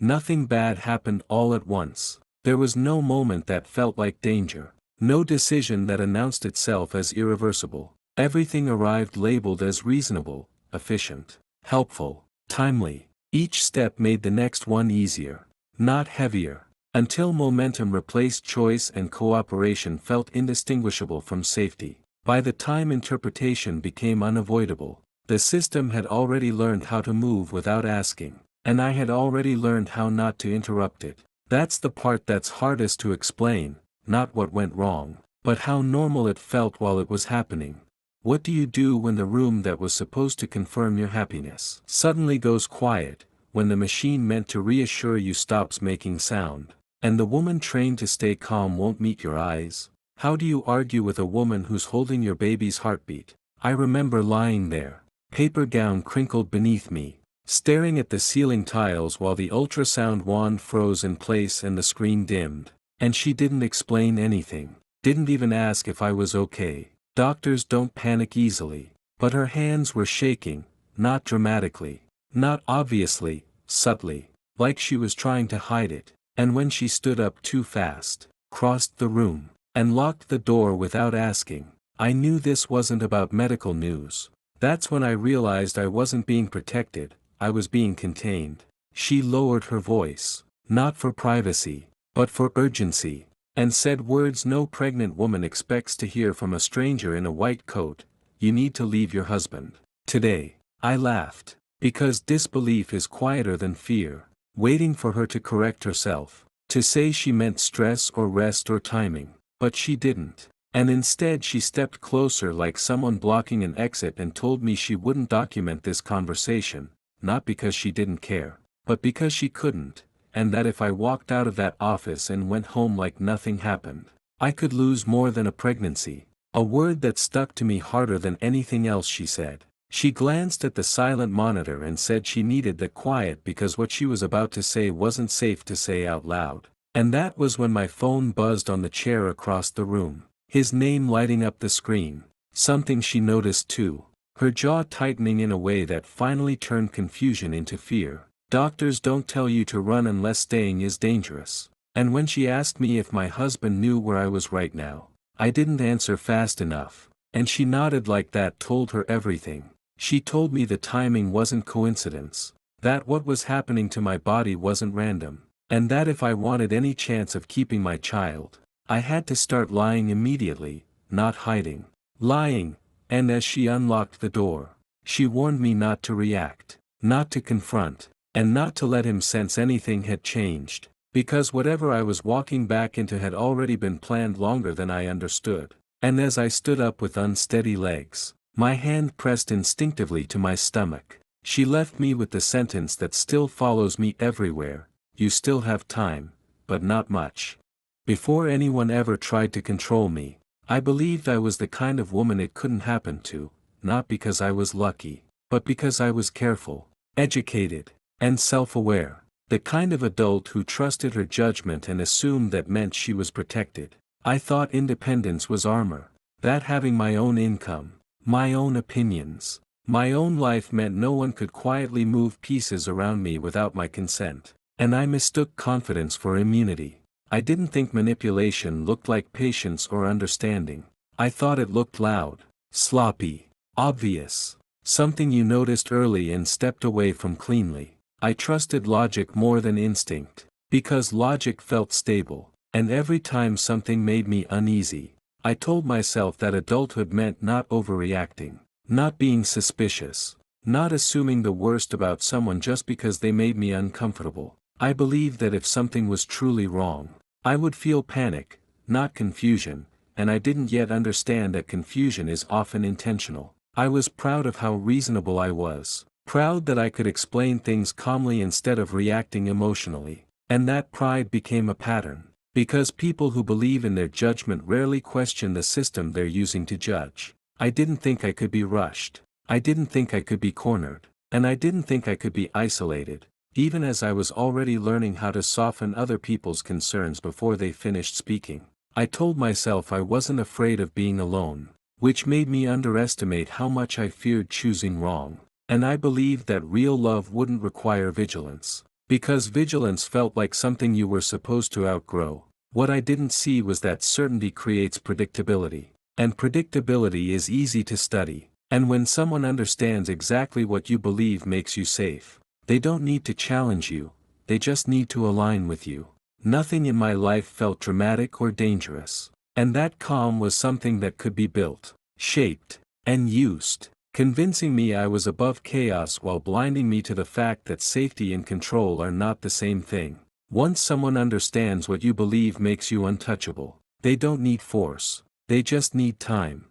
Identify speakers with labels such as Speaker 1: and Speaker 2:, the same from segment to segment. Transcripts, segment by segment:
Speaker 1: Nothing bad happened all at once. There was no moment that felt like danger. No decision that announced itself as irreversible. Everything arrived labeled as reasonable, efficient, helpful, timely. Each step made the next one easier, not heavier, until momentum replaced choice and cooperation felt indistinguishable from safety. By the time interpretation became unavoidable, the system had already learned how to move without asking, and I had already learned how not to interrupt it. That's the part that's hardest to explain, not what went wrong, but how normal it felt while it was happening. What do you do when the room that was supposed to confirm your happiness suddenly goes quiet, when the machine meant to reassure you stops making sound, and the woman trained to stay calm won't meet your eyes? How do you argue with a woman who's holding your baby's heartbeat? I remember lying there, paper gown crinkled beneath me, staring at the ceiling tiles while the ultrasound wand froze in place and the screen dimmed, and she didn't explain anything, didn't even ask if I was okay. Doctors don't panic easily, but her hands were shaking, not dramatically, not obviously, subtly, like she was trying to hide it, and when she stood up too fast, crossed the room, and locked the door without asking, I knew this wasn't about medical news. That's when I realized I wasn't being protected, I was being contained. She lowered her voice, not for privacy, but for urgency, and said words no pregnant woman expects to hear from a stranger in a white coat: you need to leave your husband today. I laughed, because disbelief is quieter than fear, waiting for her to correct herself, to say she meant stress or rest or timing, but she didn't. And instead she stepped closer like someone blocking an exit and told me she wouldn't document this conversation, not because she didn't care, but because she couldn't, and that if I walked out of that office and went home like nothing happened, I could lose more than a pregnancy. A word that stuck to me harder than anything else she said. She glanced at the silent monitor and said she needed the quiet because what she was about to say wasn't safe to say out loud. And that was when my phone buzzed on the chair across the room. His name lighting up the screen, something she noticed too, her jaw tightening in a way that finally turned confusion into fear. Doctors don't tell you to run unless staying is dangerous. And when she asked me if my husband knew where I was right now, I didn't answer fast enough, and she nodded like that told her everything. She told me the timing wasn't coincidence, that what was happening to my body wasn't random, and that if I wanted any chance of keeping my child, I had to start lying immediately, not hiding. Lying, and as she unlocked the door, she warned me not to react, not to confront, and not to let him sense anything had changed, because whatever I was walking back into had already been planned longer than I understood. And as I stood up with unsteady legs, my hand pressed instinctively to my stomach, she left me with the sentence that still follows me everywhere: you still have time, but not much. Before anyone ever tried to control me, I believed I was the kind of woman it couldn't happen to, not because I was lucky, but because I was careful, educated, and self-aware, the kind of adult who trusted her judgment and assumed that meant she was protected. I thought independence was armor, that having my own income, my own opinions, my own life meant no one could quietly move pieces around me without my consent, and I mistook confidence for immunity. I didn't think manipulation looked like patience or understanding. I thought it looked loud, sloppy, obvious, something you noticed early and stepped away from cleanly. I trusted logic more than instinct, because logic felt stable, and every time something made me uneasy, I told myself that adulthood meant not overreacting, not being suspicious, not assuming the worst about someone just because they made me uncomfortable. I believed that if something was truly wrong, I would feel panic, not confusion, and I didn't yet understand that confusion is often intentional. I was proud of how reasonable I was. Proud that I could explain things calmly instead of reacting emotionally, and that pride became a pattern, because people who believe in their judgment rarely question the system they're using to judge. I didn't think I could be rushed, I didn't think I could be cornered, and I didn't think I could be isolated, even as I was already learning how to soften other people's concerns before they finished speaking. I told myself I wasn't afraid of being alone, which made me underestimate how much I feared choosing wrong. And I believed that real love wouldn't require vigilance. Because vigilance felt like something you were supposed to outgrow. What I didn't see was that certainty creates predictability. And predictability is easy to study. And when someone understands exactly what you believe makes you safe, they don't need to challenge you, they just need to align with you. Nothing in my life felt dramatic or dangerous. And that calm was something that could be built, shaped, and used, convincing me I was above chaos while blinding me to the fact that safety and control are not the same thing. Once someone understands what you believe makes you untouchable, they don't need force, they just need time.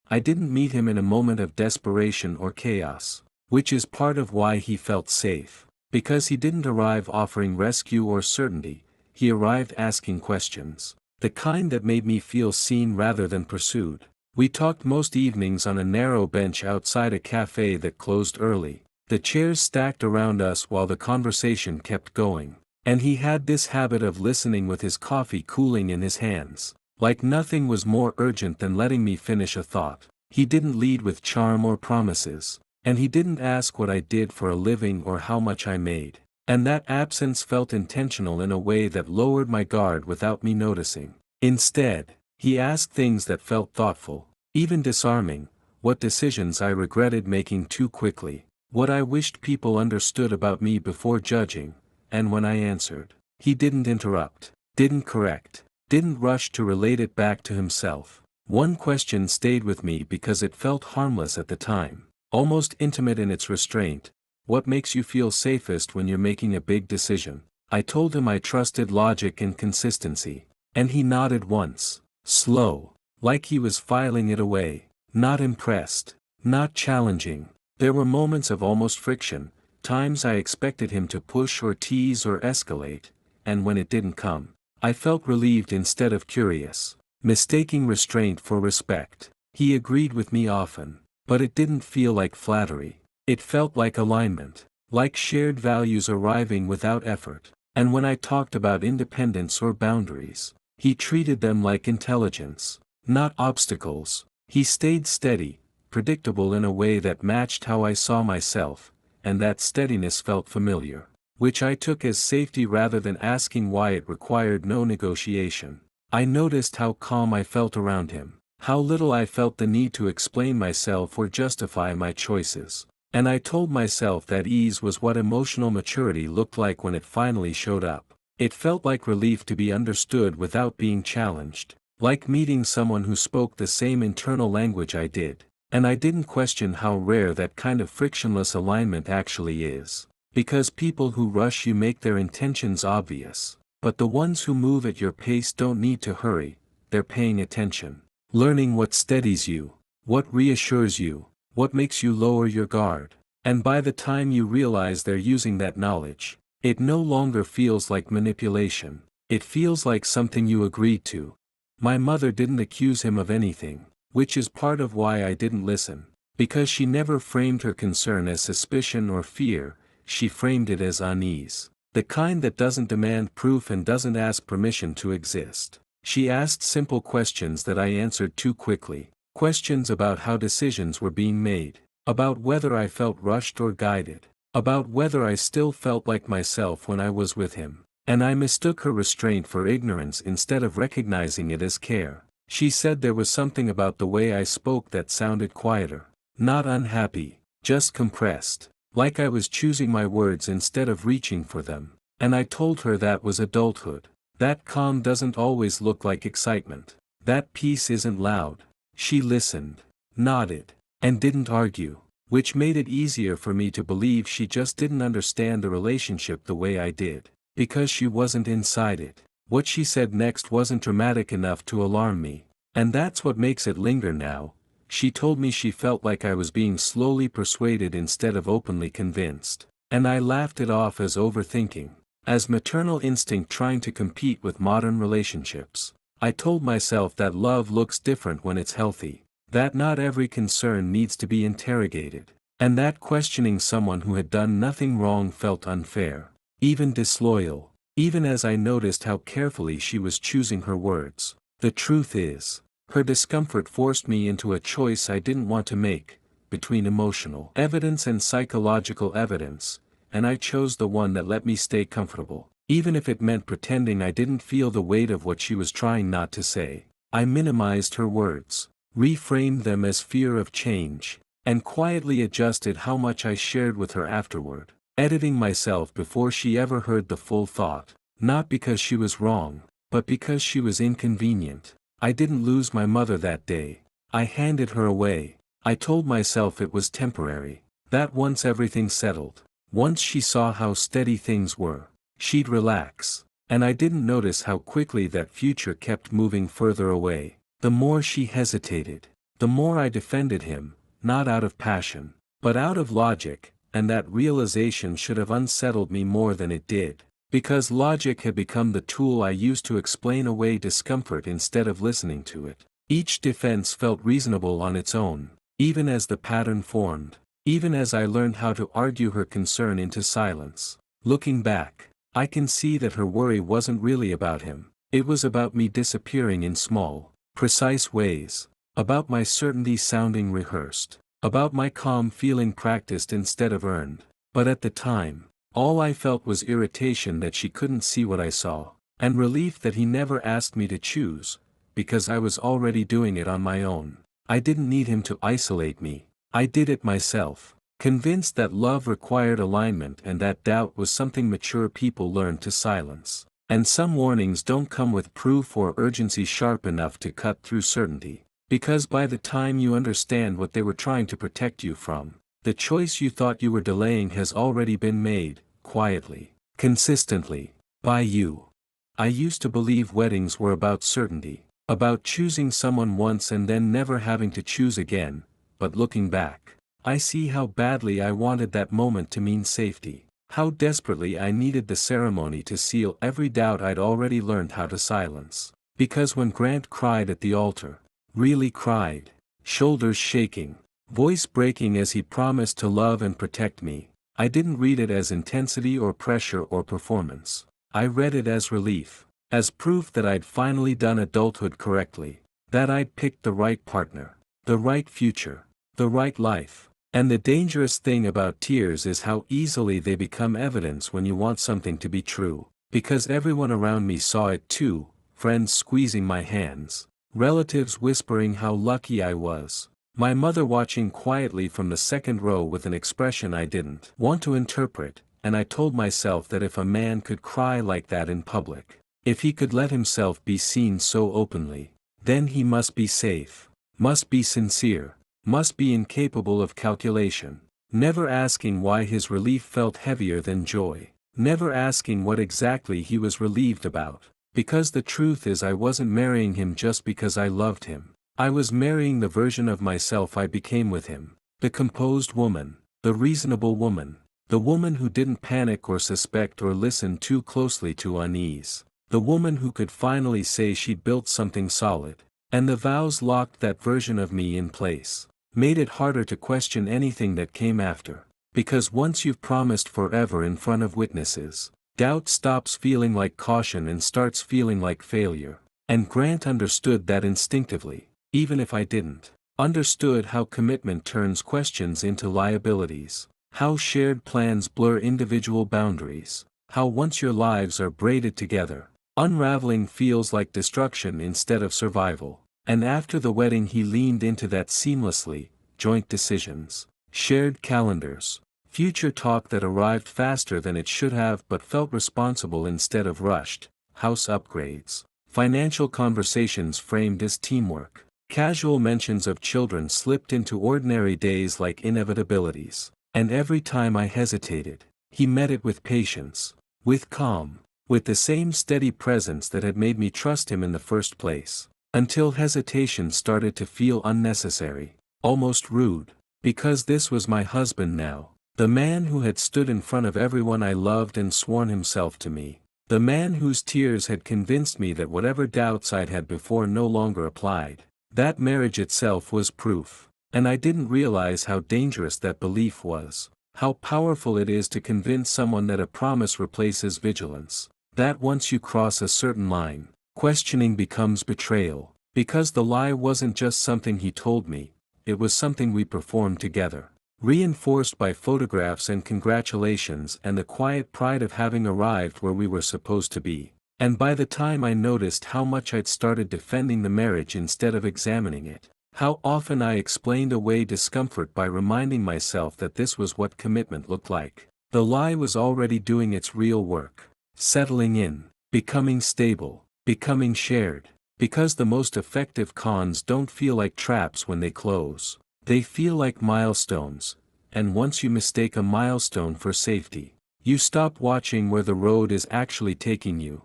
Speaker 1: I didn't meet him in a moment of desperation or chaos, which is part of why he felt safe. Because he didn't arrive offering rescue or certainty, he arrived asking questions. The kind that made me feel seen rather than pursued. We talked most evenings on a narrow bench outside a cafe that closed early, the chairs stacked around us while the conversation kept going. And he had this habit of listening with his coffee cooling in his hands. Like nothing was more urgent than letting me finish a thought. He didn't lead with charm or promises. And he didn't ask what I did for a living or how much I made. And that absence felt intentional in a way that lowered my guard without me noticing. Instead, he asked things that felt thoughtful, even disarming, what decisions I regretted making too quickly, what I wished people understood about me before judging, and when I answered, he didn't interrupt, didn't correct, didn't rush to relate it back to himself. One question stayed with me because it felt harmless at the time, almost intimate in its restraint. What makes you feel safest when you're making a big decision? I told him I trusted logic and consistency, and he nodded once, slow, like he was filing it away, not impressed, not challenging. There were moments of almost friction, times I expected him to push or tease or escalate, and when it didn't come, I felt relieved instead of curious, mistaking restraint for respect. He agreed with me often, but it didn't feel like flattery. It felt like alignment, like shared values arriving without effort. And when I talked about independence or boundaries, he treated them like intelligence, not obstacles. He stayed steady, predictable in a way that matched how I saw myself, and that steadiness felt familiar, which I took as safety rather than asking why. It required no negotiation. I noticed how calm I felt around him, how little I felt the need to explain myself or justify my choices. And I told myself that ease was what emotional maturity looked like when it finally showed up. It felt like relief to be understood without being challenged, like meeting someone who spoke the same internal language I did. And I didn't question how rare that kind of frictionless alignment actually is. Because people who rush you make their intentions obvious. But the ones who move at your pace don't need to hurry, they're paying attention. Learning what steadies you, what reassures you, what makes you lower your guard. And by the time you realize they're using that knowledge, it no longer feels like manipulation. It feels like something you agreed to. My mother didn't accuse him of anything, which is part of why I didn't listen. Because she never framed her concern as suspicion or fear, she framed it as unease. The kind that doesn't demand proof and doesn't ask permission to exist. She asked simple questions that I answered too quickly. Questions about how decisions were being made, about whether I felt rushed or guided, about whether I still felt like myself when I was with him. And I mistook her restraint for ignorance instead of recognizing it as care. She said there was something about the way I spoke that sounded quieter, not unhappy, just compressed, like I was choosing my words instead of reaching for them. And I told her that was adulthood. That calm doesn't always look like excitement. That peace isn't loud. She listened, nodded, and didn't argue, which made it easier for me to believe she just didn't understand the relationship the way I did, because she wasn't inside it. What she said next wasn't dramatic enough to alarm me, and that's what makes it linger now. She told me she felt like I was being slowly persuaded instead of openly convinced, and I laughed it off as overthinking, as maternal instinct trying to compete with modern relationships. I told myself that love looks different when it's healthy, that not every concern needs to be interrogated, and that questioning someone who had done nothing wrong felt unfair, even disloyal, even as I noticed how carefully she was choosing her words. The truth is, her discomfort forced me into a choice I didn't want to make, between emotional evidence and psychological evidence, and I chose the one that let me stay comfortable. Even if it meant pretending I didn't feel the weight of what she was trying not to say. I minimized her words, reframed them as fear of change, and quietly adjusted how much I shared with her afterward, editing myself before she ever heard the full thought. Not because she was wrong, but because she was inconvenient. I didn't lose my mother that day. I handed her away. I told myself it was temporary. That once everything settled, once she saw how steady things were, she'd relax. And I didn't notice how quickly that future kept moving further away. The more she hesitated, the more I defended him, not out of passion, but out of logic, and that realization should have unsettled me more than it did. Because logic had become the tool I used to explain away discomfort instead of listening to it. Each defense felt reasonable on its own, even as the pattern formed, even as I learned how to argue her concern into silence. Looking back, I can see that her worry wasn't really about him. It was about me disappearing in small, precise ways, about my certainty sounding rehearsed, about my calm feeling practiced instead of earned. But at the time, all I felt was irritation that she couldn't see what I saw, and relief that he never asked me to choose, because I was already doing it on my own. I didn't need him to isolate me. I did it myself, convinced that love required alignment and that doubt was something mature people learn to silence. And some warnings don't come with proof or urgency sharp enough to cut through certainty, because by the time you understand what they were trying to protect you from, the choice you thought you were delaying has already been made. Quietly, consistently, by you. I used to believe weddings were about certainty, about choosing someone once and then never having to choose again, but looking back, I see how badly I wanted that moment to mean safety, how desperately I needed the ceremony to seal every doubt I'd already learned how to silence. Because when Grant cried at the altar, really cried, shoulders shaking, voice breaking as he promised to love and protect me, I didn't read it as intensity or pressure or performance. I read it as relief, as proof that I'd finally done adulthood correctly, that I'd picked the right partner, the right future, the right life. And the dangerous thing about tears is how easily they become evidence when you want something to be true. Because everyone around me saw it too, friends squeezing my hands, relatives whispering how lucky I was. My mother watching quietly from the second row with an expression I didn't want to interpret, and I told myself that if a man could cry like that in public, if he could let himself be seen so openly, then he must be safe, must be sincere, must be incapable of calculation. Never asking why his relief felt heavier than joy, never asking what exactly he was relieved about, because the truth is I wasn't marrying him just because I loved him. I was marrying the version of myself I became with him, the composed woman, the reasonable woman, the woman who didn't panic or suspect or listen too closely to unease, the woman who could finally say she'd built something solid, and the vows locked that version of me in place, made it harder to question anything that came after, because once you've promised forever in front of witnesses, doubt stops feeling like caution and starts feeling like failure, and Grant understood that instinctively. Even if I didn't, understood how commitment turns questions into liabilities, how shared plans blur individual boundaries, how once your lives are braided together, unraveling feels like destruction instead of survival. And after the wedding he leaned into that seamlessly, joint decisions, shared calendars, future talk that arrived faster than it should have but felt responsible instead of rushed, house upgrades, financial conversations framed as teamwork. Casual mentions of children slipped into ordinary days like inevitabilities, and every time I hesitated, he met it with patience, with calm, with the same steady presence that had made me trust him in the first place, until hesitation started to feel unnecessary, almost rude, because this was my husband now, the man who had stood in front of everyone I loved and sworn himself to me, the man whose tears had convinced me that whatever doubts I'd had before no longer applied. That marriage itself was proof, and I didn't realize how dangerous that belief was, how powerful it is to convince someone that a promise replaces vigilance, that once you cross a certain line, questioning becomes betrayal, because the lie wasn't just something he told me, it was something we performed together. reinforced by photographs and congratulations and the quiet pride of having arrived where we were supposed to be. And by the time I noticed how much I'd started defending the marriage instead of examining it, how often I explained away discomfort by reminding myself that this was what commitment looked like, the lie was already doing its real work, settling in, becoming stable, becoming shared, because the most effective cons don't feel like traps when they close. They feel like milestones, and once you mistake a milestone for safety, you stop watching where the road is actually taking you.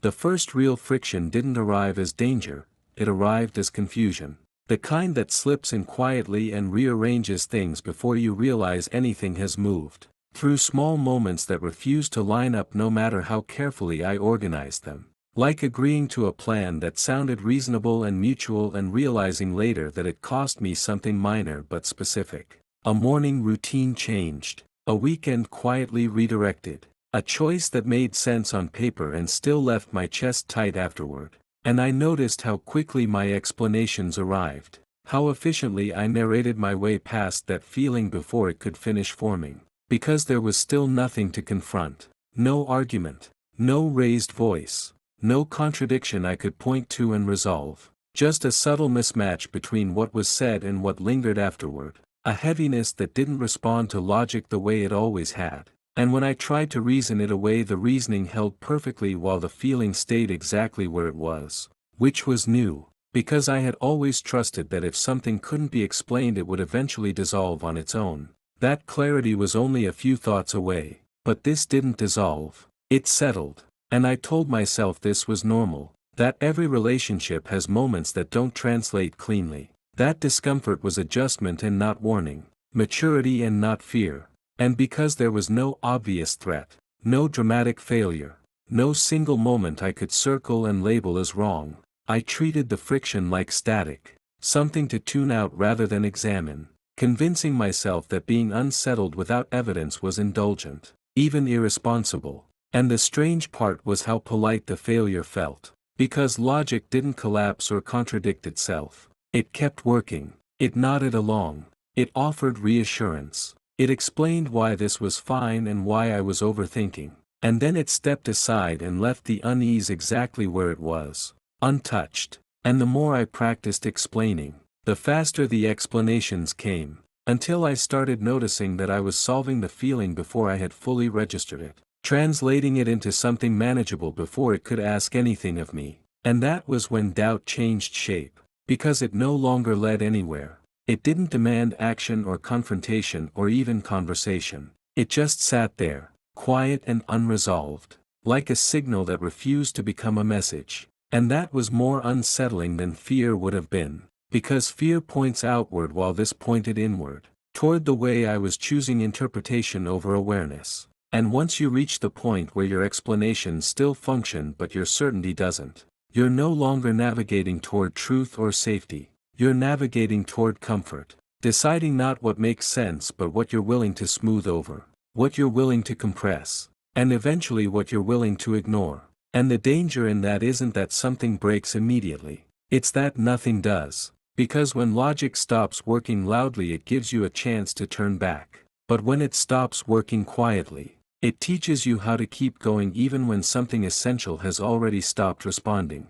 Speaker 1: The first real friction didn't arrive as danger, it arrived as confusion. The kind that slips in quietly and rearranges things before you realize anything has moved. Through small moments that refuse to line up no matter how carefully I organized them. Like agreeing to a plan that sounded reasonable and mutual and realizing later that it cost me something minor but specific. A morning routine changed. A weekend quietly redirected. A choice that made sense on paper and still left my chest tight afterward. And I noticed how quickly my explanations arrived. How efficiently I narrated my way past that feeling before it could finish forming. Because there was still nothing to confront. No argument. No raised voice. No contradiction I could point to and resolve. Just a subtle mismatch between what was said and what lingered afterward. A heaviness that didn't respond to logic the way it always had. And when I tried to reason it away, the reasoning held perfectly while the feeling stayed exactly where it was. Which was new, because I had always trusted that if something couldn't be explained it would eventually dissolve on its own. That clarity was only a few thoughts away. But this didn't dissolve. It settled. And I told myself this was normal. That every relationship has moments that don't translate cleanly. That discomfort was adjustment and not warning. Maturity and not fear. And because there was no obvious threat, no dramatic failure, no single moment I could circle and label as wrong, I treated the friction like static, something to tune out rather than examine, convincing myself that being unsettled without evidence was indulgent, even irresponsible. And the strange part was how polite the failure felt, because logic didn't collapse or contradict itself. It kept working, it nodded along, it offered reassurance. It explained why this was fine and why I was overthinking, and then it stepped aside and left the unease exactly where it was, untouched. And the more I practiced explaining, the faster the explanations came, until I started noticing that I was solving the feeling before I had fully registered it, translating it into something manageable before it could ask anything of me. And that was when doubt changed shape, because it no longer led anywhere. It didn't demand action or confrontation or even conversation. It just sat there, quiet and unresolved, like a signal that refused to become a message. And that was more unsettling than fear would have been, because fear points outward while this pointed inward, toward the way I was choosing interpretation over awareness. And once you reach the point where your explanations still function but your certainty doesn't, you're no longer navigating toward truth or safety. You're navigating toward comfort, deciding not what makes sense but what you're willing to smooth over, what you're willing to compress, and eventually what you're willing to ignore. And the danger in that isn't that something breaks immediately, it's that nothing does, because when logic stops working loudly it gives you a chance to turn back, but when it stops working quietly, it teaches you how to keep going even when something essential has already stopped responding.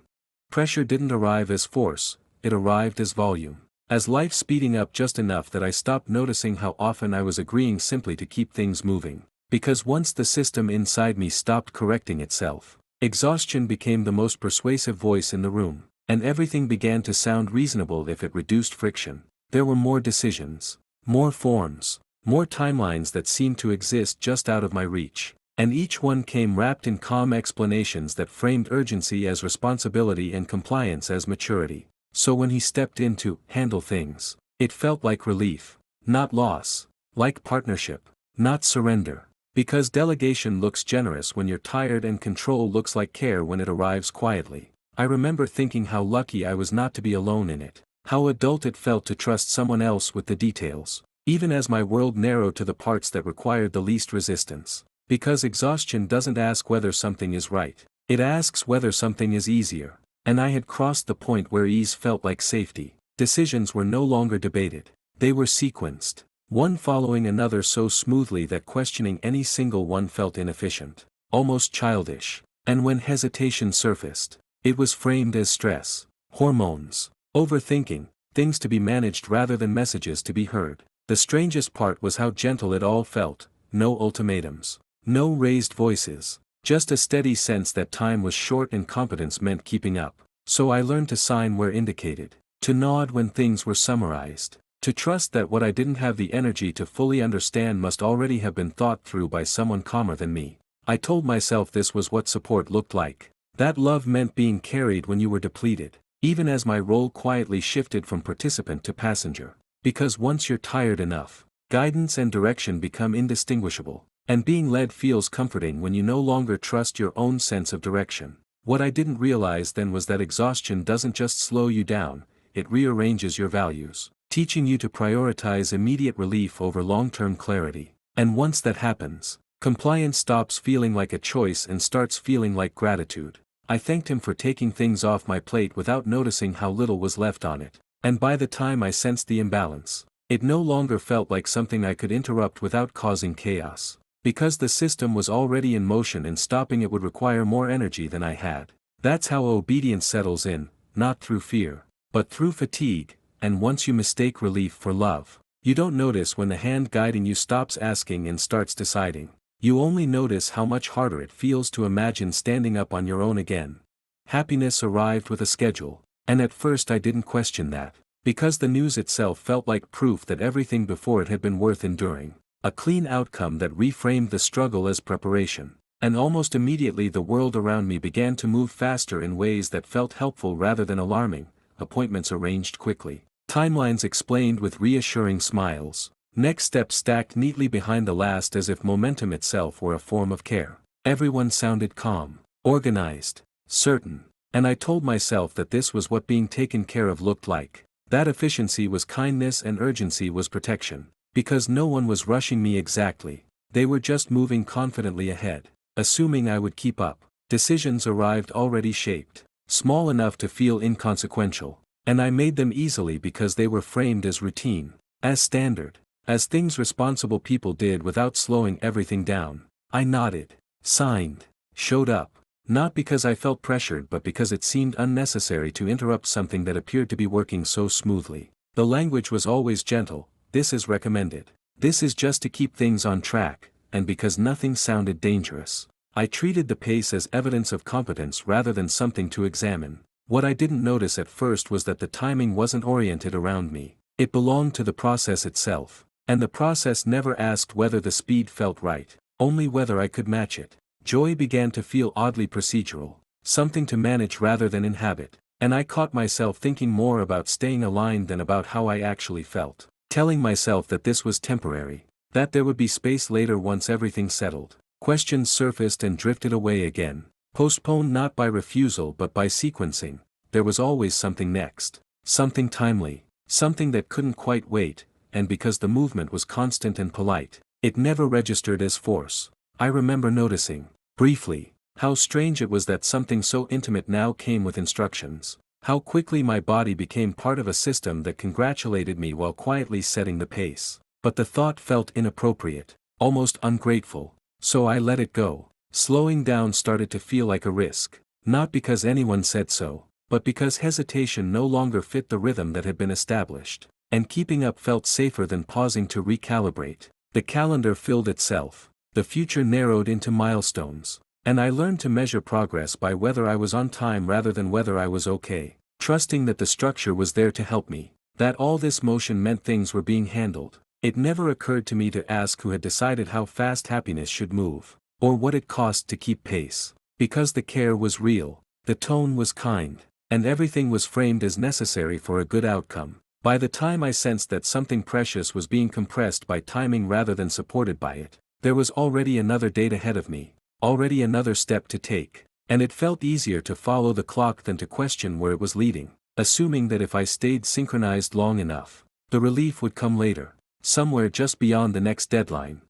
Speaker 1: Pressure didn't arrive as force. It arrived as volume. As life speeding up just enough that I stopped noticing how often I was agreeing simply to keep things moving. Because once the system inside me stopped correcting itself, exhaustion became the most persuasive voice in the room, and everything began to sound reasonable if it reduced friction. There were more decisions, more forms, more timelines that seemed to exist just out of my reach, and each one came wrapped in calm explanations that framed urgency as responsibility and compliance as maturity. So when he stepped in to handle things, it felt like relief, not loss, like partnership, not surrender. Because delegation looks generous when you're tired and control looks like care when it arrives quietly. I remember thinking how lucky I was not to be alone in it, how adult it felt to trust someone else with the details, even as my world narrowed to the parts that required the least resistance. Because exhaustion doesn't ask whether something is right, it asks whether something is easier. And I had crossed the point where ease felt like safety. Decisions were no longer debated. They were sequenced. one following another so smoothly that questioning any single one felt inefficient, almost childish. And when hesitation surfaced, it was framed as stress, hormones, overthinking, things to be managed rather than messages to be heard. The strangest part was how gentle it all felt, no ultimatums, no raised voices, just a steady sense that time was short and competence meant keeping up. So I learned to sign where indicated, to nod when things were summarized, to trust that what I didn't have the energy to fully understand must already have been thought through by someone calmer than me. I told myself this was what support looked like, that love meant being carried when you were depleted, even as my role quietly shifted from participant to passenger. Because once you're tired enough, guidance and direction become indistinguishable, and being led feels comforting when you no longer trust your own sense of direction. What I didn't realize then was that exhaustion doesn't just slow you down, it rearranges your values, teaching you to prioritize immediate relief over long-term clarity. And once that happens, compliance stops feeling like a choice and starts feeling like gratitude. I thanked him for taking things off my plate without noticing how little was left on it. And by the time I sensed the imbalance, it no longer felt like something I could interrupt without causing chaos. Because the system was already in motion and stopping it would require more energy than I had. That's how obedience settles in, not through fear, but through fatigue. And once you mistake relief for love, you don't notice when the hand guiding you stops asking and starts deciding. You only notice how much harder it feels to imagine standing up on your own again. Happiness arrived with a schedule, and at first I didn't question that, because the news itself felt like proof that everything before it had been worth enduring. A clean outcome that reframed the struggle as preparation. And almost immediately the world around me began to move faster in ways that felt helpful rather than alarming. Appointments arranged quickly, timelines explained with reassuring smiles, next steps stacked neatly behind the last as if momentum itself were a form of care. Everyone sounded calm, organized, certain, and I told myself that this was what being taken care of looked like. That efficiency was kindness and urgency was protection. Because no one was rushing me exactly, they were just moving confidently ahead, assuming I would keep up. Decisions arrived already shaped, small enough to feel inconsequential, and I made them easily because they were framed as routine, as standard, as things responsible people did without slowing everything down. I nodded, signed, showed up, not because I felt pressured but because it seemed unnecessary to interrupt something that appeared to be working so smoothly. The language was always gentle. This is recommended. This is just to keep things on track, and because nothing sounded dangerous. I treated the pace as evidence of competence rather than something to examine. What I didn't notice at first was that the timing wasn't oriented around me. It belonged to the process itself. And the process never asked whether the speed felt right, only whether I could match it. Joy began to feel oddly procedural, something to manage rather than inhabit, and I caught myself thinking more about staying aligned than about how I actually felt. Telling myself that this was temporary, that there would be space later once everything settled. Questions surfaced and drifted away again, postponed not by refusal but by sequencing. There was always something next, something timely, something that couldn't quite wait, and because the movement was constant and polite, it never registered as force. I remember noticing, briefly, how strange it was that something so intimate now came with instructions. How quickly my body became part of a system that congratulated me while quietly setting the pace. But the thought felt inappropriate, almost ungrateful, so I let it go. Slowing down started to feel like a risk, not because anyone said so, but because hesitation no longer fit the rhythm that had been established, and keeping up felt safer than pausing to recalibrate. The calendar filled itself, the future narrowed into milestones. And I learned to measure progress by whether I was on time rather than whether I was okay, trusting that the structure was there to help me, that all this motion meant things were being handled. It never occurred to me to ask who had decided how fast happiness should move, or what it cost to keep pace, because the care was real, the tone was kind, and everything was framed as necessary for a good outcome. By the time I sensed that something precious was being compressed by timing rather than supported by it, there was already another date ahead of me. Already another step to take, and it felt easier to follow the clock than to question where it was leading, assuming that if I stayed synchronized long enough, the relief would come later, somewhere just beyond the next deadline.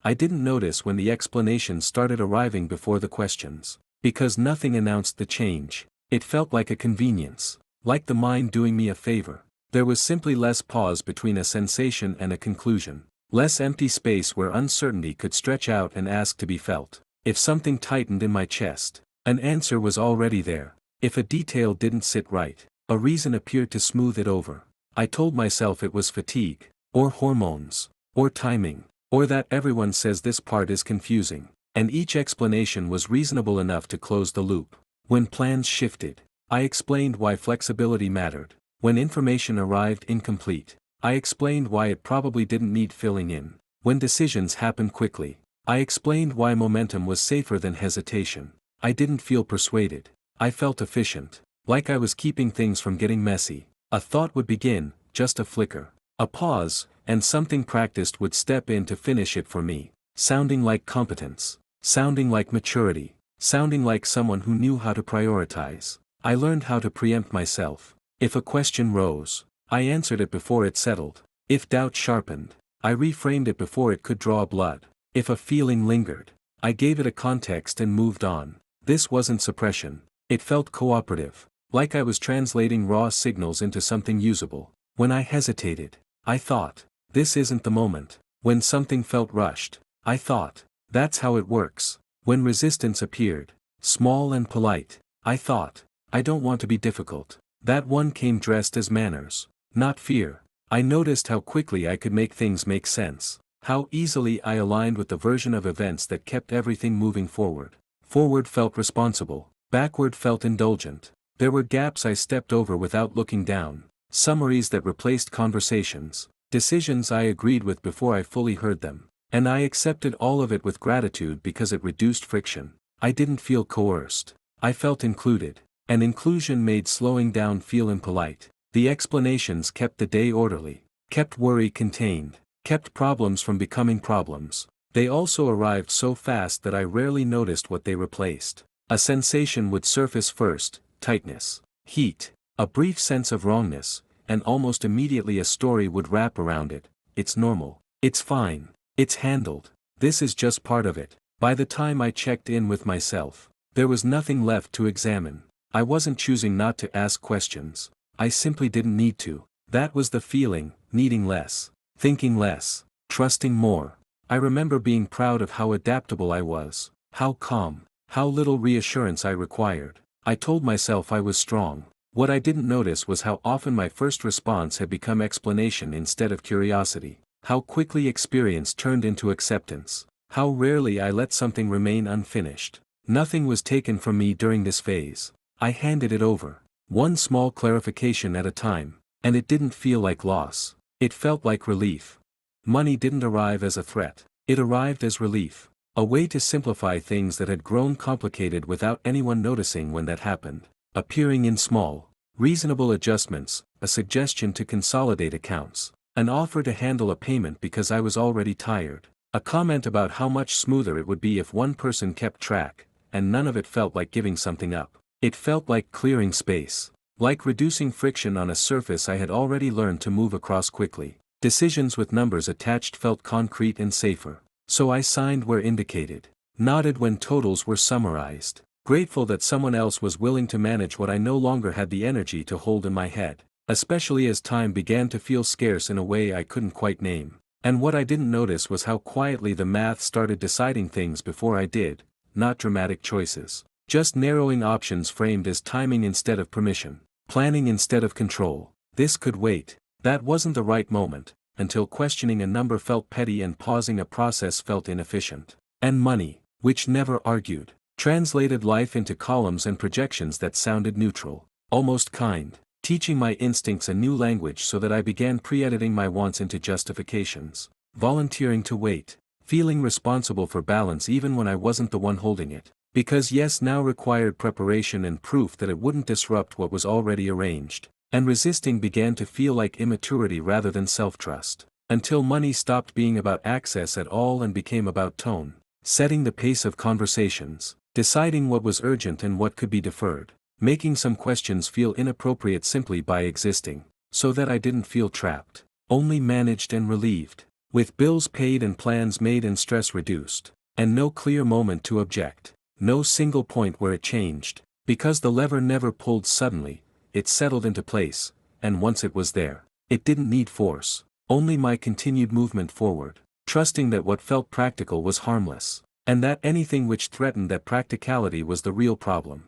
Speaker 1: I didn't notice when the explanations started arriving before the questions, because nothing announced the change. It felt like a convenience, like the mind doing me a favor. There was simply less pause between a sensation and a conclusion. Less empty space where uncertainty could stretch out and ask to be felt. If something tightened in my chest, an answer was already there. If a detail didn't sit right, a reason appeared to smooth it over. I told myself it was fatigue, or hormones, or timing, or that everyone says this part is confusing, and each explanation was reasonable enough to close the loop. When plans shifted, I explained why flexibility mattered. When information arrived incomplete, I explained why it probably didn't need filling in. When decisions happened quickly, I explained why momentum was safer than hesitation. I didn't feel persuaded. I felt efficient, like I was keeping things from getting messy. A thought would begin, just a flicker, a pause, and something practiced would step in to finish it for me, sounding like competence, sounding like maturity, sounding like someone who knew how to prioritize. I learned how to preempt myself. If a question rose, I answered it before it settled. If doubt sharpened, I reframed it before it could draw blood. If a feeling lingered, I gave it a context and moved on. This wasn't suppression. It felt cooperative, like I was translating raw signals into something usable. When I hesitated, I thought, this isn't the moment. When something felt rushed, I thought, that's how it works. When resistance appeared, small and polite, I thought, I don't want to be difficult. That one came dressed as manners, not fear. I noticed how quickly I could make things make sense, how easily I aligned with the version of events that kept everything moving forward. Forward felt responsible, backward felt indulgent. There were gaps I stepped over without looking down, summaries that replaced conversations, decisions I agreed with before I fully heard them, and I accepted all of it with gratitude because it reduced friction. I didn't feel coerced. I felt included, and inclusion made slowing down feel impolite. The explanations kept the day orderly, kept worry contained, kept problems from becoming problems. They also arrived so fast that I rarely noticed what they replaced. A sensation would surface first, tightness, heat, a brief sense of wrongness, and almost immediately a story would wrap around it. It's normal. It's fine. It's handled. This is just part of it. By the time I checked in with myself, there was nothing left to examine. I wasn't choosing not to ask questions. I simply didn't need to. That was the feeling, needing less, thinking less, trusting more. I remember being proud of how adaptable I was, how calm, how little reassurance I required. I told myself I was strong. What I didn't notice was how often my first response had become explanation instead of curiosity, how quickly experience turned into acceptance, how rarely I let something remain unfinished. Nothing was taken from me during this phase. I handed it over, one small clarification at a time, and it didn't feel like loss. It felt like relief. Money didn't arrive as a threat. It arrived as relief. A way to simplify things that had grown complicated without anyone noticing when that happened. Appearing in small, reasonable adjustments, a suggestion to consolidate accounts, an offer to handle a payment because I was already tired, a comment about how much smoother it would be if one person kept track, and none of it felt like giving something up. It felt like clearing space, like reducing friction on a surface I had already learned to move across quickly. Decisions with numbers attached felt concrete and safer. So I signed where indicated, nodded when totals were summarized, grateful that someone else was willing to manage what I no longer had the energy to hold in my head, especially as time began to feel scarce in a way I couldn't quite name. And what I didn't notice was how quietly the math started deciding things before I did, not dramatic choices, just narrowing options framed as timing instead of permission, planning instead of control. This could wait. That wasn't the right moment, until questioning a number felt petty and pausing a process felt inefficient. And money, which never argued, translated life into columns and projections that sounded neutral, almost kind, teaching my instincts a new language so that I began pre-editing my wants into justifications, volunteering to wait, feeling responsible for balance even when I wasn't the one holding it, because yes now required preparation and proof that it wouldn't disrupt what was already arranged. And resisting began to feel like immaturity rather than self-trust, until money stopped being about access at all and became about tone, setting the pace of conversations, deciding what was urgent and what could be deferred, making some questions feel inappropriate simply by existing, so that I didn't feel trapped, only managed and relieved, with bills paid and plans made and stress reduced, and no clear moment to object, no single point where it changed, because the lever never pulled suddenly. It settled into place, and once it was there, it didn't need force, only my continued movement forward, trusting that what felt practical was harmless, and that anything which threatened that practicality was the real problem.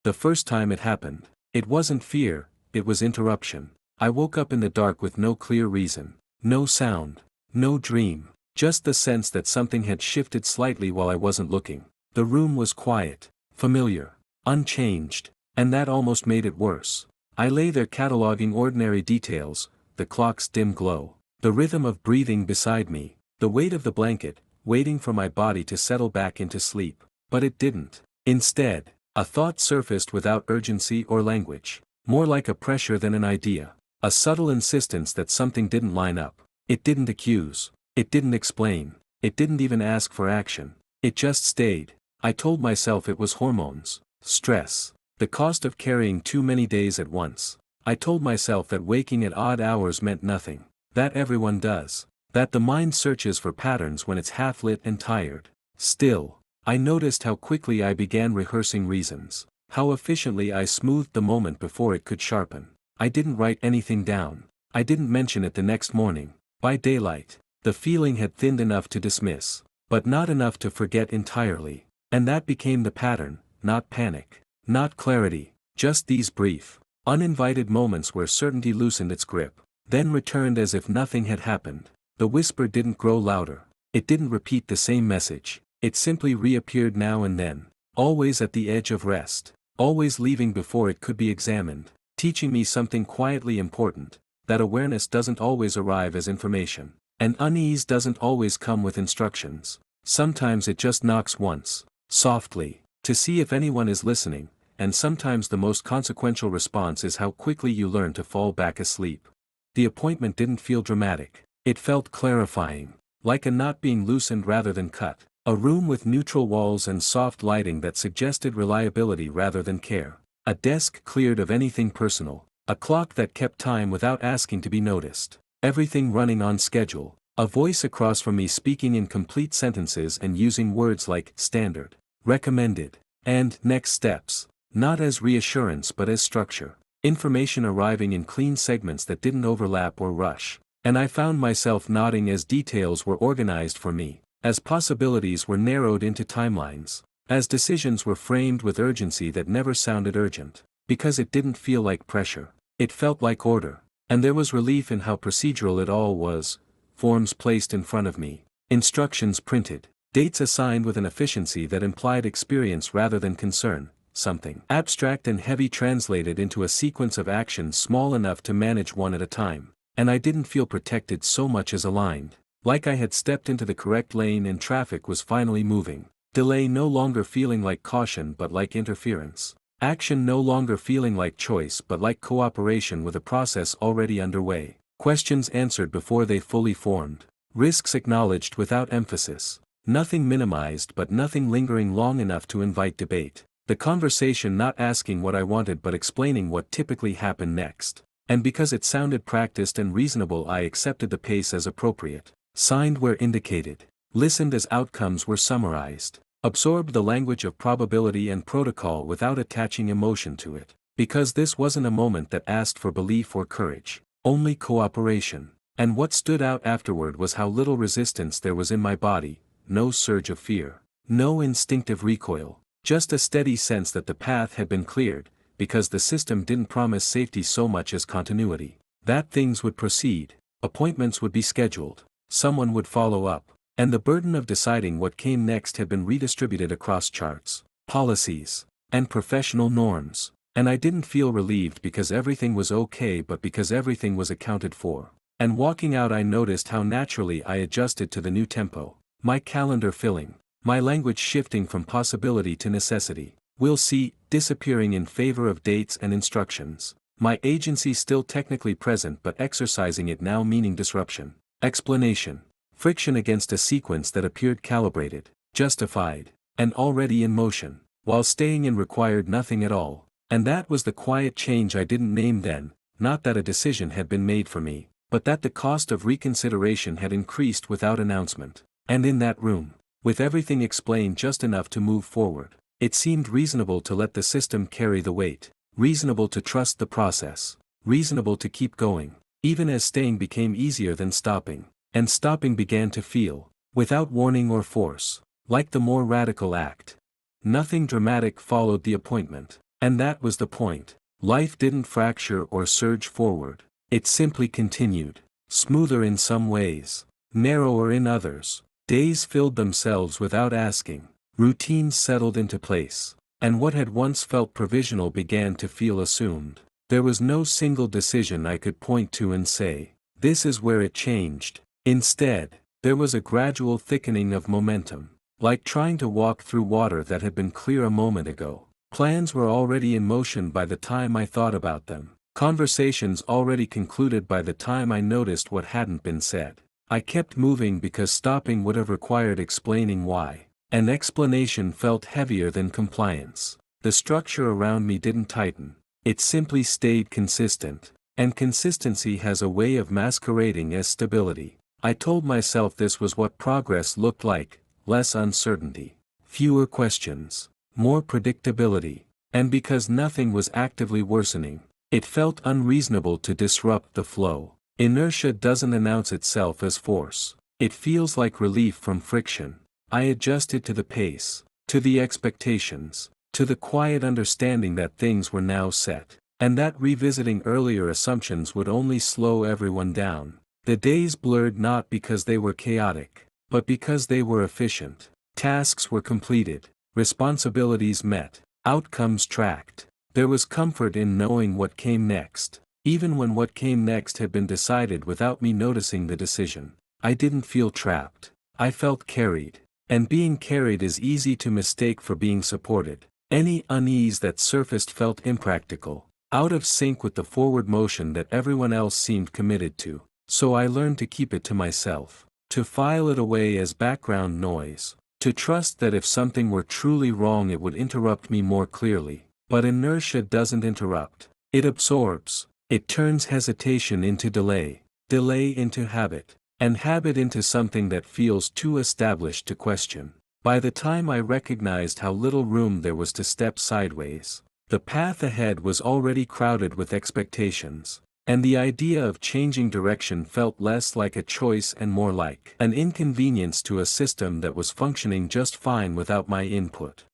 Speaker 1: The first time it happened, it wasn't fear, it was interruption. I woke up in the dark with no clear reason, no sound, no dream, just the sense that something had shifted slightly while I wasn't looking. The room was quiet, familiar, unchanged, and that almost made it worse. I lay there cataloging ordinary details, the clock's dim glow, the rhythm of breathing beside me, the weight of the blanket, waiting for my body to settle back into sleep. But it didn't. Instead, a thought surfaced without urgency or language, more like a pressure than an idea, a subtle insistence that something didn't line up. It didn't accuse, it didn't explain, it didn't even ask for action, it just stayed. I told myself it was hormones, stress, the cost of carrying too many days at once. I told myself that waking at odd hours meant nothing, that everyone does, that the mind searches for patterns when it's half-lit and tired. Still, I noticed how quickly I began rehearsing reasons, how efficiently I smoothed the moment before it could sharpen. I didn't write anything down, I didn't mention it the next morning. By daylight, the feeling had thinned enough to dismiss, but not enough to forget entirely. And that became the pattern, not panic, not clarity, just these brief, uninvited moments where certainty loosened its grip, then returned as if nothing had happened. The whisper didn't grow louder, it didn't repeat the same message, it simply reappeared now and then, always at the edge of rest, always leaving before it could be examined, teaching me something quietly important, that awareness doesn't always arrive as information, and unease doesn't always come with instructions. Sometimes it just knocks once, softly, to see if anyone is listening, and sometimes the most consequential response is how quickly you learn to fall back asleep. The appointment didn't feel dramatic, it felt clarifying, like a knot being loosened rather than cut, a room with neutral walls and soft lighting that suggested reliability rather than care, a desk cleared of anything personal, a clock that kept time without asking to be noticed, everything running on schedule, a voice across from me speaking in complete sentences and using words like standard, recommended, and next steps, not as reassurance but as structure, information arriving in clean segments that didn't overlap or rush, and I found myself nodding as details were organized for me, as possibilities were narrowed into timelines, as decisions were framed with urgency that never sounded urgent, because it didn't feel like pressure, it felt like order, and there was relief in how procedural it all was. Forms placed in front of me, instructions printed, dates assigned with an efficiency that implied experience rather than concern, something abstract and heavy translated into a sequence of actions small enough to manage one at a time, and I didn't feel protected so much as aligned, like I had stepped into the correct lane and traffic was finally moving, delay no longer feeling like caution but like interference, action no longer feeling like choice but like cooperation with a process already underway. Questions answered before they fully formed, risks acknowledged without emphasis, nothing minimized but nothing lingering long enough to invite debate, the conversation not asking what I wanted but explaining what typically happened next, and because it sounded practiced and reasonable I accepted the pace as appropriate, signed where indicated, listened as outcomes were summarized, absorbed the language of probability and protocol without attaching emotion to it, because this wasn't a moment that asked for belief or courage. Only cooperation, and what stood out afterward was how little resistance there was in my body, no surge of fear, no instinctive recoil, just a steady sense that the path had been cleared, because the system didn't promise safety so much as continuity, that things would proceed, appointments would be scheduled, someone would follow up, and the burden of deciding what came next had been redistributed across charts, policies, and professional norms. And I didn't feel relieved because everything was okay but because everything was accounted for. And walking out I noticed how naturally I adjusted to the new tempo, my calendar filling, my language shifting from possibility to necessity, we'll see, disappearing in favor of dates and instructions, my agency still technically present but exercising it now meaning disruption, explanation, friction against a sequence that appeared calibrated, justified, and already in motion, while staying in required nothing at all. And that was the quiet change I didn't name then, not that a decision had been made for me, but that the cost of reconsideration had increased without announcement. And in that room, with everything explained just enough to move forward, it seemed reasonable to let the system carry the weight, reasonable to trust the process, reasonable to keep going, even as staying became easier than stopping, and stopping began to feel, without warning or force, like the more radical act. Nothing dramatic followed the appointment, and that was the point. Life didn't fracture or surge forward, it simply continued, smoother in some ways, narrower in others. Days filled themselves without asking, routines settled into place, and what had once felt provisional began to feel assumed. There was no single decision I could point to and say, this is where it changed. Instead, there was a gradual thickening of momentum, like trying to walk through water that had been clear a moment ago. Plans were already in motion by the time I thought about them, conversations already concluded by the time I noticed what hadn't been said. I kept moving because stopping would have required explaining why. An explanation felt heavier than compliance. The structure around me didn't tighten, it simply stayed consistent, and consistency has a way of masquerading as stability. I told myself this was what progress looked like: less uncertainty, fewer questions, more predictability, and because nothing was actively worsening, it felt unreasonable to disrupt the flow. Inertia doesn't announce itself as force, it feels like relief from friction. I adjusted to the pace, to the expectations, to the quiet understanding that things were now set, and that revisiting earlier assumptions would only slow everyone down. The days blurred not because they were chaotic, but because they were efficient. Tasks were completed, responsibilities met, outcomes tracked. There was comfort in knowing what came next. Even when what came next had been decided without me noticing the decision, I didn't feel trapped. I felt carried. And being carried is easy to mistake for being supported. Any unease that surfaced felt impractical, out of sync with the forward motion that everyone else seemed committed to. So I learned to keep it to myself, to file it away as background noise, to trust that if something were truly wrong it would interrupt me more clearly. But inertia doesn't interrupt, it absorbs. It turns hesitation into delay, delay into habit, and habit into something that feels too established to question. By the time I recognized how little room there was to step sideways, the path ahead was already crowded with expectations, and the idea of changing direction felt less like a choice and more like an inconvenience to a system that was functioning just fine without my input.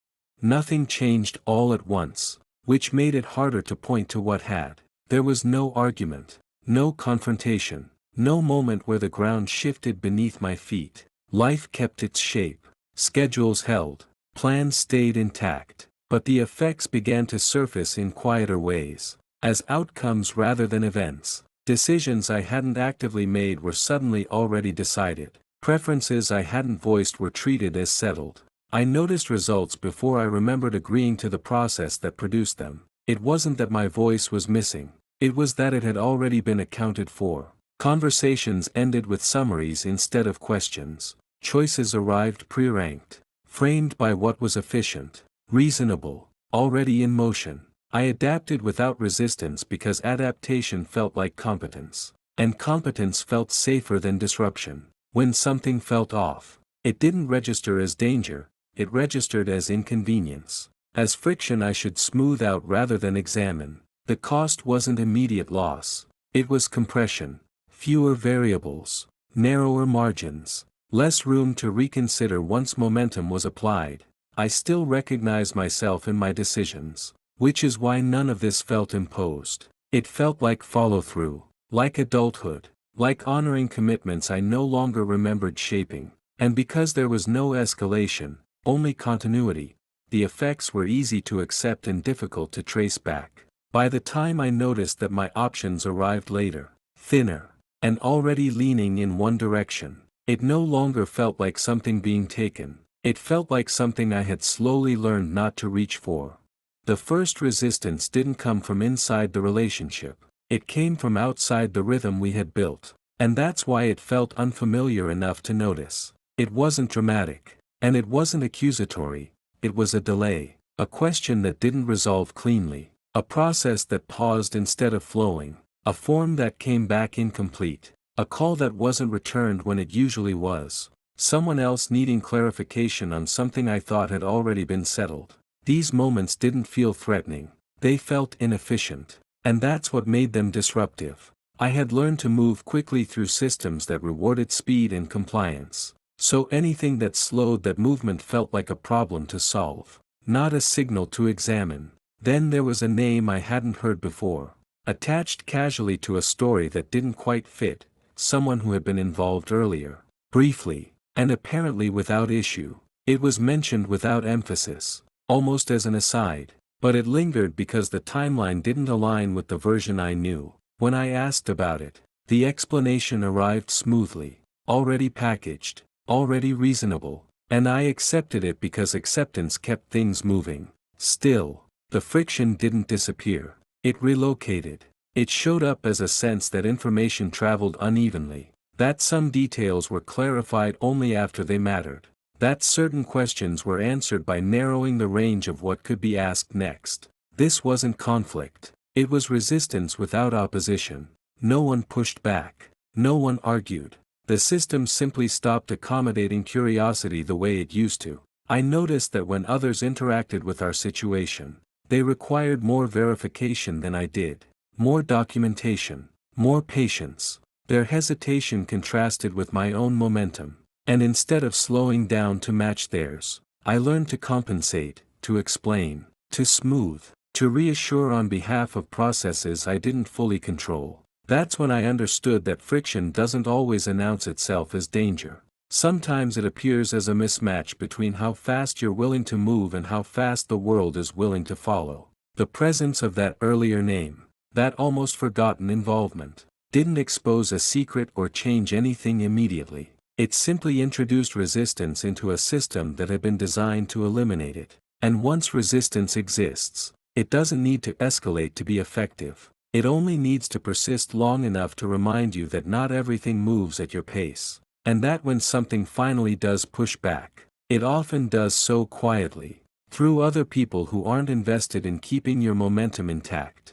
Speaker 1: Nothing changed all at once, which made it harder to point to what had. There was no argument, no confrontation, no moment where the ground shifted beneath my feet. Life kept its shape, schedules held, plans stayed intact, but the effects began to surface in quieter ways, as outcomes rather than events. Decisions I hadn't actively made were suddenly already decided. Preferences I hadn't voiced were treated as settled. I noticed results before I remembered agreeing to the process that produced them. It wasn't that my voice was missing. It was that it had already been accounted for. Conversations ended with summaries instead of questions. Choices arrived pre-ranked, framed by what was efficient, reasonable, already in motion. I adapted without resistance because adaptation felt like competence, and competence felt safer than disruption. When something felt off, it didn't register as danger, it registered as inconvenience, as friction I should smooth out rather than examine. The cost wasn't immediate loss, it was compression, fewer variables, narrower margins, less room to reconsider once momentum was applied. I still recognize myself in my decisions, which is why none of this felt imposed. It felt like follow-through, like adulthood, like honoring commitments I no longer remembered shaping, and because there was no escalation, only continuity, the effects were easy to accept and difficult to trace back. By the time I noticed that my options arrived later, thinner, and already leaning in one direction, it no longer felt like something being taken, it felt like something I had slowly learned not to reach for. The first resistance didn't come from inside the relationship, it came from outside the rhythm we had built, and that's why it felt unfamiliar enough to notice. It wasn't dramatic, and it wasn't accusatory, it was a delay, a question that didn't resolve cleanly. A process that paused instead of flowing, a form that came back incomplete, a call that wasn't returned when it usually was, someone else needing clarification on something I thought had already been settled. These moments didn't feel threatening, they felt inefficient. And that's what made them disruptive. I had learned to move quickly through systems that rewarded speed and compliance. So anything that slowed that movement felt like a problem to solve, not a signal to examine. Then there was a name I hadn't heard before, attached casually to a story that didn't quite fit, someone who had been involved earlier, briefly, and apparently without issue. It was mentioned without emphasis, almost as an aside, but it lingered because the timeline didn't align with the version I knew. When I asked about it, the explanation arrived smoothly, already packaged, already reasonable, and I accepted it because acceptance kept things moving. Still, the friction didn't disappear. It relocated. It showed up as a sense that information traveled unevenly, that some details were clarified only after they mattered, that certain questions were answered by narrowing the range of what could be asked next. This wasn't conflict. It was resistance without opposition. No one pushed back. No one argued. The system simply stopped accommodating curiosity the way it used to. I noticed that when others interacted with our situation, they required more verification than I did, more documentation, more patience. Their hesitation contrasted with my own momentum, and instead of slowing down to match theirs, I learned to compensate, to explain, to smooth, to reassure on behalf of processes I didn't fully control. That's when I understood that friction doesn't always announce itself as danger. Sometimes it appears as a mismatch between how fast you're willing to move and how fast the world is willing to follow. The presence of that earlier name, that almost forgotten involvement, didn't expose a secret or change anything immediately. It simply introduced resistance into a system that had been designed to eliminate it. And once resistance exists, it doesn't need to escalate to be effective. It only needs to persist long enough to remind you that not everything moves at your pace, and that when something finally does push back, it often does so quietly, through other people who aren't invested in keeping your momentum intact.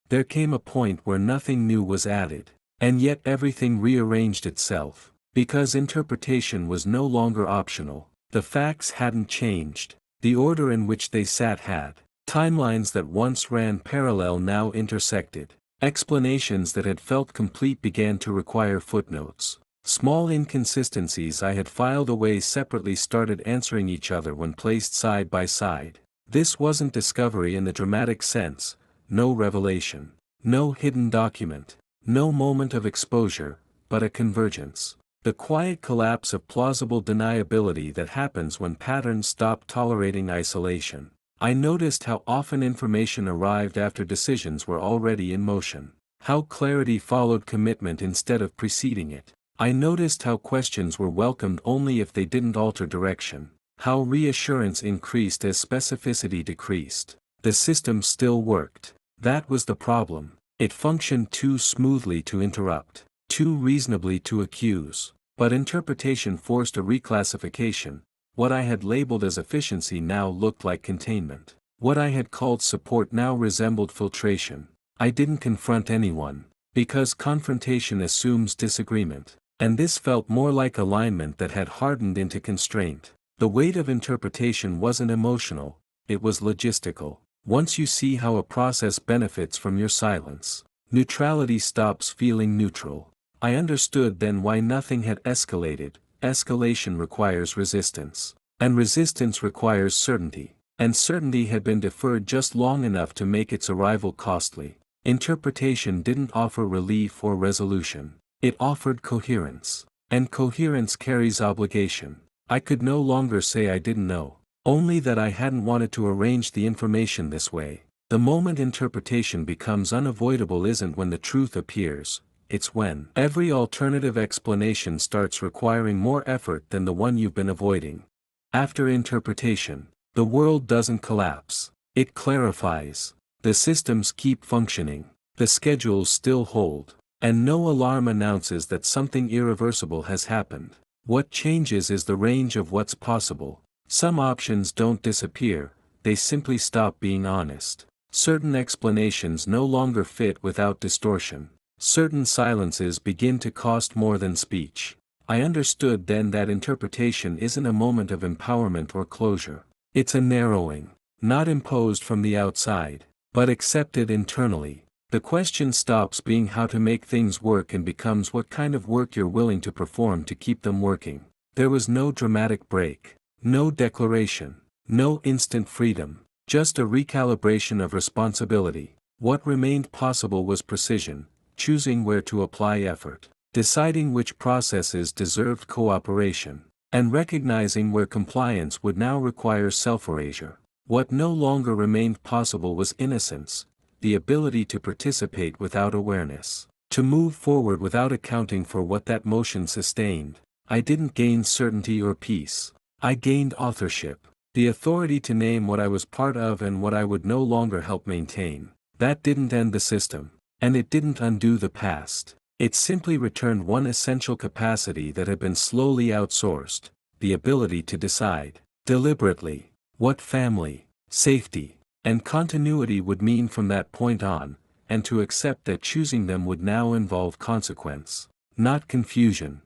Speaker 1: There came a point where nothing new was added, and yet everything rearranged itself, because interpretation was no longer optional. The facts hadn't changed, the order in which they sat had. Timelines that once ran parallel now intersected. Explanations that had felt complete began to require footnotes. Small inconsistencies I had filed away separately started answering each other when placed side by side. This wasn't discovery in the dramatic sense, no revelation, no hidden document, no moment of exposure, but a convergence. The quiet collapse of plausible deniability that happens when patterns stop tolerating isolation. I noticed how often information arrived after decisions were already in motion, how clarity followed commitment instead of preceding it. I noticed how questions were welcomed only if they didn't alter direction, how reassurance increased as specificity decreased. The system still worked. That was the problem. It functioned too smoothly to interrupt, too reasonably to accuse. But interpretation forced a reclassification. What I had labeled as efficiency now looked like containment. What I had called support now resembled filtration. I didn't confront anyone, because confrontation assumes disagreement, and this felt more like alignment that had hardened into constraint. The weight of interpretation wasn't emotional, it was logistical. Once you see how a process benefits from your silence, neutrality stops feeling neutral. I understood then why nothing had escalated. Escalation requires resistance, and resistance requires certainty, and certainty had been deferred just long enough to make its arrival costly. Interpretation didn't offer relief or resolution, it offered coherence, and coherence carries obligation. I could no longer say I didn't know, only that I hadn't wanted to arrange the information this way. The moment interpretation becomes unavoidable isn't when the truth appears. It's when every alternative explanation starts requiring more effort than the one you've been avoiding. After interpretation, the world doesn't collapse, it clarifies. The systems keep functioning, the schedules still hold, and no alarm announces that something irreversible has happened. What changes is the range of what's possible. Some options don't disappear, they simply stop being honest. Certain explanations no longer fit without distortion. Certain silences begin to cost more than speech. I understood then that interpretation isn't a moment of empowerment or closure. It's a narrowing, not imposed from the outside, but accepted internally. The question stops being how to make things work and becomes what kind of work you're willing to perform to keep them working. There was no dramatic break, no declaration, no instant freedom, just a recalibration of responsibility. What remained possible was precision, choosing where to apply effort, deciding which processes deserved cooperation, and recognizing where compliance would now require self-erasure. What no longer remained possible was innocence, the ability to participate without awareness, to move forward without accounting for what that motion sustained. I didn't gain certainty or peace. I gained authorship, the authority to name what I was part of and what I would no longer help maintain. That didn't end the system, and it didn't undo the past. It simply returned one essential capacity that had been slowly outsourced, the ability to decide, deliberately, what family, safety, and continuity would mean from that point on, and to accept that choosing them would now involve consequence, not confusion.